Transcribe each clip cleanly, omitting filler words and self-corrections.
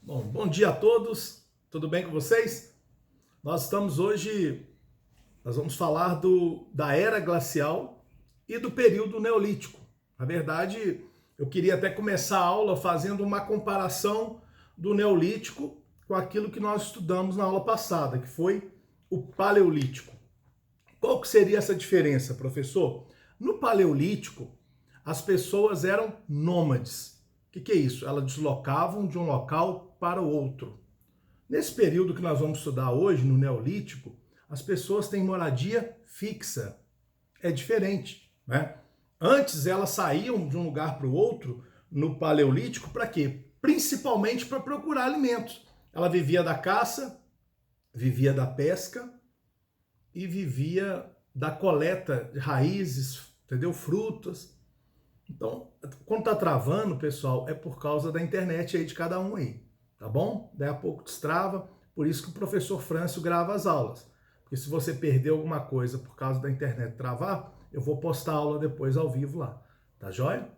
Bom dia a todos, tudo bem com vocês? Nós vamos falar da era glacial e do período neolítico. Na verdade, eu queria até começar a aula fazendo uma comparação do neolítico com aquilo que nós estudamos na aula passada, que foi o paleolítico. Qual que seria essa diferença, professor? No paleolítico, as pessoas eram nômades. O que é isso? Elas deslocavam de um local para o outro. Nesse período que nós vamos estudar hoje, no Neolítico, as pessoas têm moradia fixa. É diferente, né? Antes elas saíam de um lugar para o outro no Paleolítico para quê? Principalmente para procurar alimentos. Ela vivia da caça, vivia da pesca e vivia da coleta de raízes, entendeu? Frutas. Então, quando tá travando, pessoal, é por causa da internet aí de cada um aí, tá bom? Daí a pouco destrava, por isso que o professor Frâncio grava as aulas. Porque se você perder alguma coisa por causa da internet travar, eu vou postar a aula depois ao vivo lá, tá joia?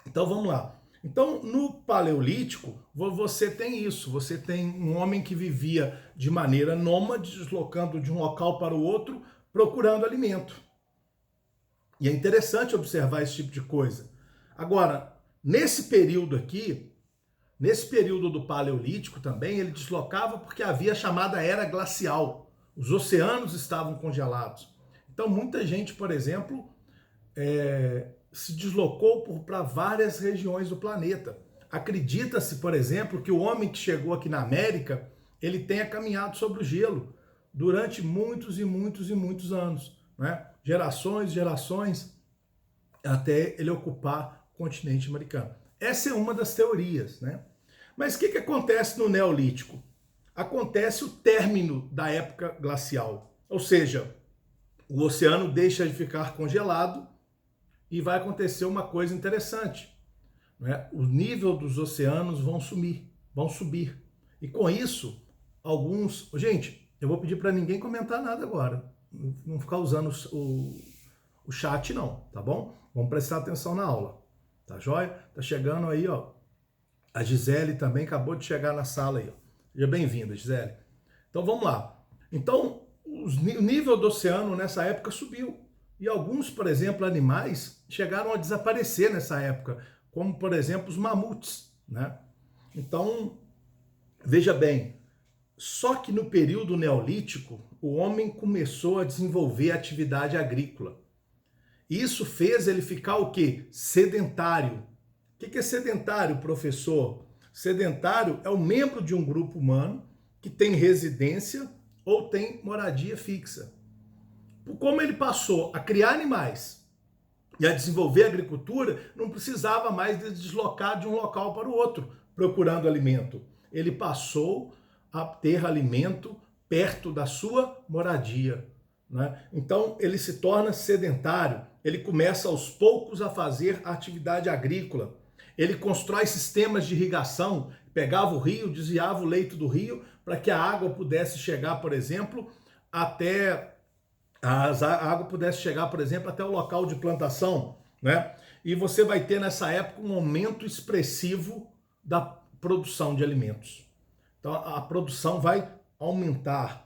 Então vamos lá. Então, no Paleolítico, você tem isso, você tem um homem que vivia de maneira nômade, deslocando de um local para o outro, procurando alimento. E é interessante observar esse tipo de coisa. Agora, nesse período aqui, nesse período do Paleolítico também, ele deslocava porque havia a chamada era glacial. Os oceanos estavam congelados. Então, muita gente, por exemplo, se deslocou para várias regiões do planeta. Acredita-se, por exemplo, que o homem que chegou aqui na América, ele tenha caminhado sobre o gelo durante muitos e muitos e muitos anos, né? Gerações, até ele ocupar o continente americano. Essa é uma das teorias, né? Mas o que acontece no Neolítico? Acontece o término da época glacial, ou seja, o oceano deixa de ficar congelado e vai acontecer uma coisa interessante, né? O nível dos oceanos vão subir. E com isso, alguns... Gente, eu vou pedir para ninguém comentar nada agora. Não ficar usando o chat não, tá bom? Vamos prestar atenção na aula, tá joia? Tá chegando aí, ó, a Gisele também acabou de chegar na sala aí, ó. Seja bem-vinda, Gisele. Então vamos lá. Então, o nível do oceano nessa época subiu. E alguns, por exemplo, animais chegaram a desaparecer nessa época, como, por exemplo, os mamutes, né? Então, veja bem, só que no período neolítico, o homem começou a desenvolver atividade agrícola. Isso fez ele ficar o quê? Sedentário. O que é sedentário, professor? Sedentário é o membro de um grupo humano que tem residência ou tem moradia fixa. Como ele passou a criar animais e a desenvolver a agricultura, não precisava mais de deslocar de um local para o outro procurando alimento. Ele passou a ter alimento perto da sua moradia, né? Então ele se torna sedentário, ele começa aos poucos a fazer atividade agrícola, ele constrói sistemas de irrigação, pegava o rio, desviava o leito do rio para que a água pudesse chegar, por exemplo, até o local de plantação, né? E você vai ter nessa época um aumento expressivo da produção de alimentos. Então a produção vai aumentar.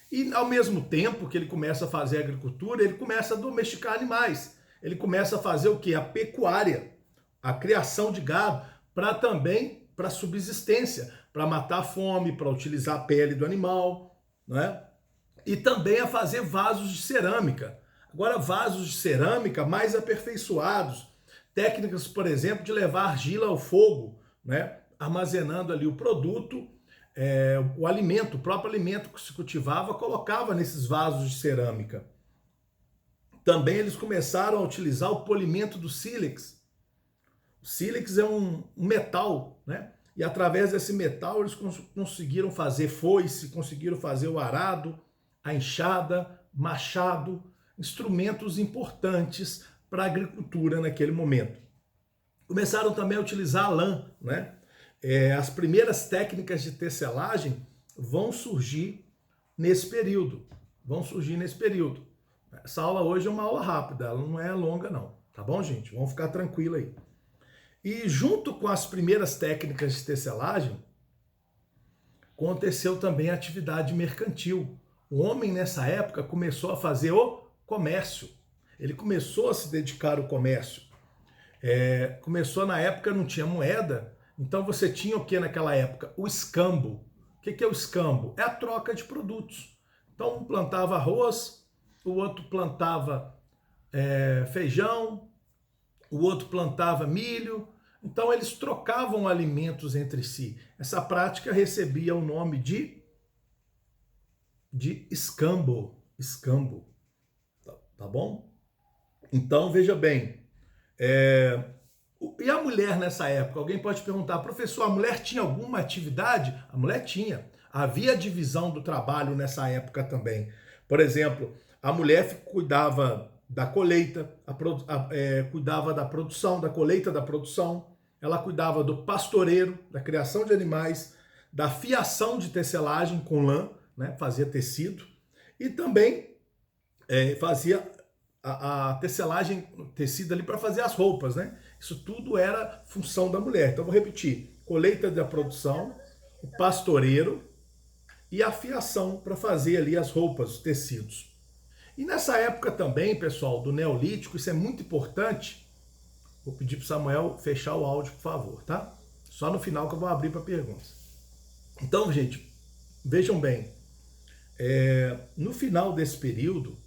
E ao mesmo tempo que ele começa a fazer a agricultura, ele começa a domesticar animais. Ele começa a fazer o quê? A pecuária, a criação de gado, para subsistência, para matar a fome, para utilizar a pele do animal, né? E também a fazer vasos de cerâmica. Agora, vasos de cerâmica mais aperfeiçoados, técnicas, por exemplo, de levar argila ao fogo, né? Armazenando ali o produto, o alimento, o próprio alimento que se cultivava, colocava nesses vasos de cerâmica. Também eles começaram a utilizar o polimento do sílex. O sílex é um metal, né? E através desse metal eles conseguiram fazer foice, conseguiram fazer o arado, a enxada, machado, instrumentos importantes para a agricultura naquele momento. Começaram também a utilizar a lã, né? As primeiras técnicas de tecelagem vão surgir nesse período. Essa aula hoje é uma aula rápida, ela não é longa não, tá bom, gente? Vamos ficar tranquilo aí. E junto com as primeiras técnicas de tecelagem, aconteceu também a atividade mercantil. O homem nessa época começou a fazer o comércio. Ele começou a se dedicar ao comércio. Começou na época, não tinha moeda, então você tinha o que naquela época? O escambo. O que é o escambo? É a troca de produtos. Então um plantava arroz, o outro plantava feijão, o outro plantava milho. Então eles trocavam alimentos entre si. Essa prática recebia o nome de escambo. Escambo. Tá bom? Então veja bem. E a mulher nessa época? Alguém pode perguntar, professor, a mulher tinha alguma atividade? A mulher tinha. Havia divisão do trabalho nessa época também. Por exemplo, a mulher cuidava da colheita, cuidava da produção, da colheita da produção. Ela cuidava do pastoreiro, da criação de animais, da fiação de tecelagem com lã, né, fazia tecido, e também fazia a tecelagem, tecido ali para fazer as roupas, né? Isso tudo era função da mulher. Então vou repetir: colheita da produção, o pastoreiro e a fiação para fazer ali as roupas, os tecidos. E nessa época também, pessoal, do Neolítico, isso é muito importante. Vou pedir para o Samuel fechar o áudio, por favor, tá? Só no final que eu vou abrir para perguntas. Então, gente, vejam bem, no final desse período,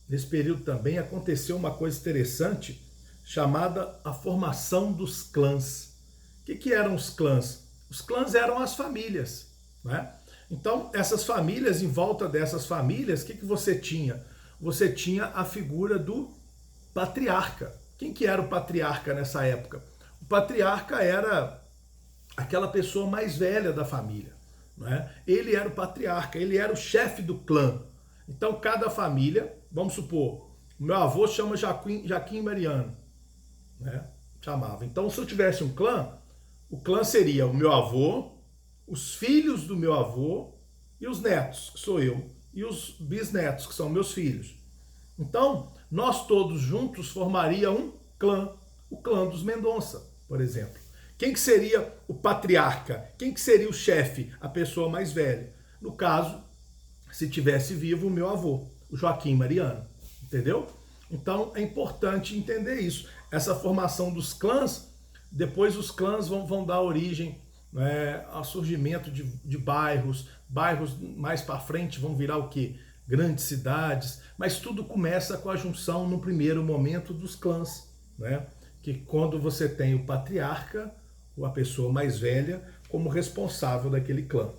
nesse período também aconteceu uma coisa interessante chamada a formação dos clãs. O que eram os clãs? Os clãs eram as famílias, né? Então, essas famílias, em volta dessas famílias, o que você tinha? Você tinha a figura do patriarca. Quem que era o patriarca nessa época? O patriarca era aquela pessoa mais velha da família, né? Ele era o patriarca, ele era o chefe do clã. Então, cada família, vamos supor, o meu avô chama Jaquim Mariano, né? Chamava. Então, se eu tivesse um clã, o clã seria o meu avô, os filhos do meu avô e os netos, que sou eu, e os bisnetos, que são meus filhos. Então, nós todos juntos formaria um clã, o clã dos Mendonça, por exemplo. Quem que seria o patriarca? Quem que seria o chefe? A pessoa mais velha. No caso, se tivesse vivo o meu avô, o Joaquim Mariano, entendeu? Então, é importante entender isso. Essa formação dos clãs, depois os clãs vão dar origem, né, ao surgimento de bairros. Bairros mais para frente vão virar o quê? Grandes cidades, mas tudo começa com a junção no primeiro momento dos clãs, né? Que quando você tem o patriarca, ou a pessoa mais velha, como responsável daquele clã.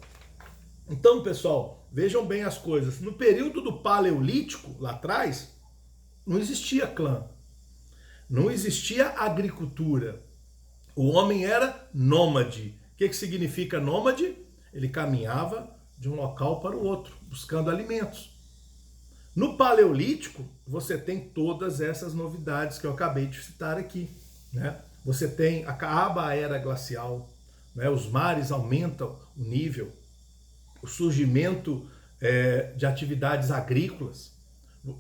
Então, pessoal, vejam bem as coisas. No período do Paleolítico, lá atrás, não existia clã, não existia agricultura. O homem era nômade. O que significa nômade? Ele caminhava de um local para o outro, buscando alimentos. No Paleolítico, você tem todas essas novidades que eu acabei de citar aqui, né? Você tem, acaba a era glacial, né? Os mares aumentam o nível, o surgimento de atividades agrícolas.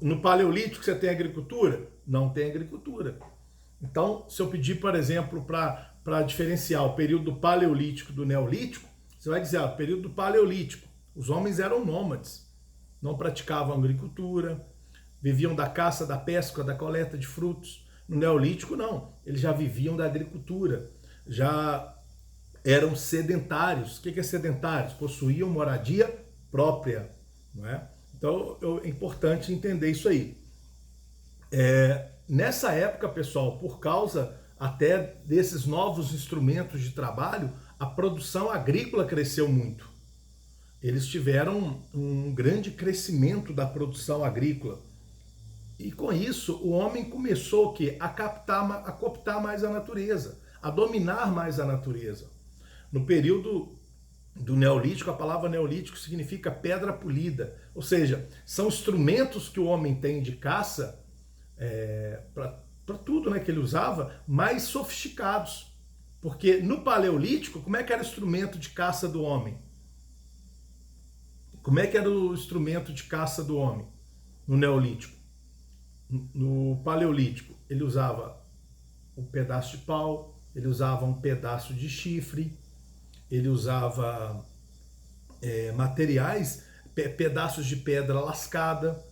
No Paleolítico você tem agricultura? Não tem agricultura. Então, se eu pedir, por exemplo, para diferenciar o período do Paleolítico do Neolítico, você vai dizer, período do Paleolítico, os homens eram nômades, não praticavam agricultura, viviam da caça, da pesca, da coleta de frutos. No Neolítico, não. Eles já viviam da agricultura, já eram sedentários. O que é sedentários? Possuíam moradia própria, não é? Então, é importante entender isso aí. Nessa época, pessoal, por causa até desses novos instrumentos de trabalho, a produção agrícola cresceu muito. Eles tiveram um grande crescimento da produção agrícola. E com isso, o homem começou o quê? A cooptar mais a natureza, a dominar mais a natureza. No período do Neolítico, a palavra Neolítico significa pedra polida. Ou seja, são instrumentos que o homem tem de caça, para tudo, né, que ele usava, mais sofisticados. Porque no Paleolítico, como é que era o instrumento de caça do homem? Como é que era o instrumento de caça do homem no Neolítico? No Paleolítico, ele usava um pedaço de pau, ele usava um pedaço de chifre, ele usava materiais, pedaços de pedra lascada.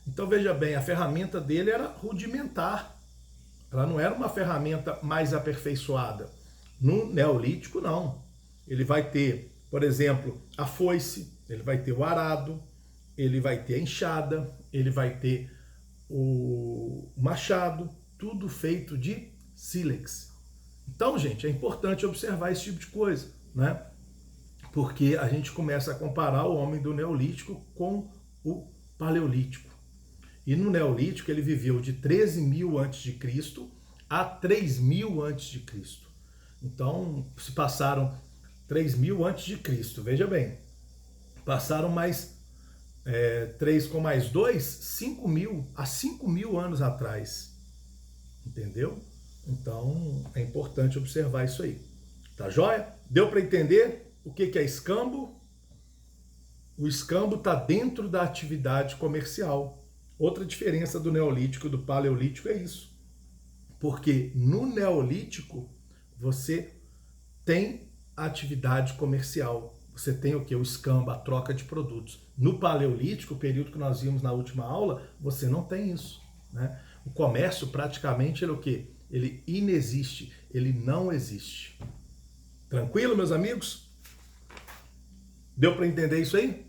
Então veja bem, a ferramenta dele era rudimentar, ela não era uma ferramenta mais aperfeiçoada. No Neolítico, não. Ele vai ter, por exemplo, a foice, ele vai ter o arado, ele vai ter a enxada, ele vai ter o machado, tudo feito de sílex. Então, gente, é importante observar esse tipo de coisa, né? Porque a gente começa a comparar o homem do Neolítico com o Paleolítico. E no Neolítico ele viveu de 13.000 a.C. a 3.000 a.C. Então, se passaram 3.000 a.C., veja bem, passaram mais 3 com mais 2, 5.000, há 5.000 anos atrás. Entendeu? Então, é importante observar isso aí. Tá joia? Deu para entender o que é escambo? O escambo está dentro da atividade comercial. Outra diferença do Neolítico e do Paleolítico é isso. Porque no Neolítico, você tem atividade comercial. Você tem o que? O escambo, a troca de produtos. No Paleolítico, o período que nós vimos na última aula, você não tem isso, né? O comércio praticamente ele é o quê? Ele inexiste, ele não existe. Tranquilo, meus amigos? Deu para entender isso aí?